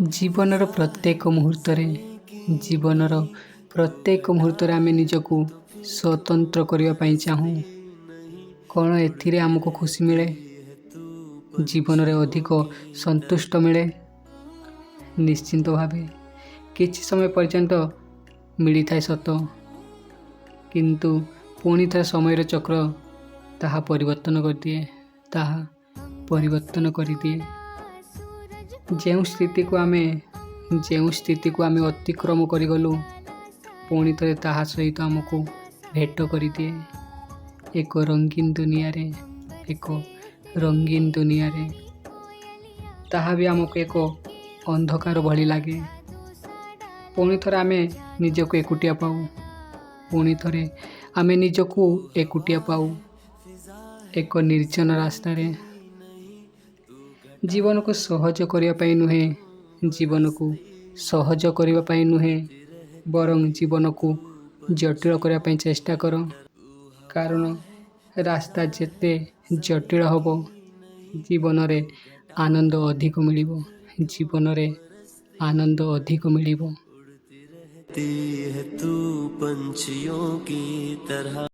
ଜୀବନର ପ୍ରତ୍ୟେକ ମୁହୂର୍ତ୍ତରେ ଆମେ ନିଜକୁ ସ୍ୱତନ୍ତ୍ର କରିବା ପାଇଁ ଚାହୁଁ। କ'ଣ ଏଥିରେ ଆମକୁ ଖୁସି ମିଳେ? ଜୀବନରେ ଅଧିକ ସନ୍ତୁଷ୍ଟ ମିଳେ? ନିଶ୍ଚିନ୍ତ ଭାବେ କିଛି ସମୟ ପର୍ଯ୍ୟନ୍ତ ମିଳିଥାଏ ସତ, କିନ୍ତୁ ପୁଣି ଥରେ ସମୟର ଚକ୍ର ତାହା ପରିବର୍ତ୍ତନ କରିଦିଏ। ଯେଉଁ ସ୍ଥିତିକୁ ଆମେ ଅତିକ୍ରମ କରିଗଲୁ, ପୁଣି ଥରେ ତାହା ସହିତ ଆମକୁ ଭେଟ କରିଦିଏ। ଏକ ରଙ୍ଗୀନ ଦୁନିଆରେ ତାହା ବି ଆମକୁ ଏକ ଅନ୍ଧକାର ଭଳି ଲାଗେ। ପୁଣି ଥରେ ଆମେ ନିଜକୁ ଏକୁଟିଆ ପାଉ ଏକ ନିର୍ଜନ ରାସ୍ତାରେ। ଜୀବନକୁ ସହଜ କରିବା ପାଇଁ ନୁହେଁ, ବରଂ ଜୀବନକୁ ଜଟିଳ କରିବା ପାଇଁ ଚେଷ୍ଟା କର। କାରଣ ରାସ୍ତା ଯେତେ ଜଟିଳ ହେବ, ଜୀବନରେ ଆନନ୍ଦ ଅଧିକ ମିଳିବ। रहती है तू पंछियों की तरह।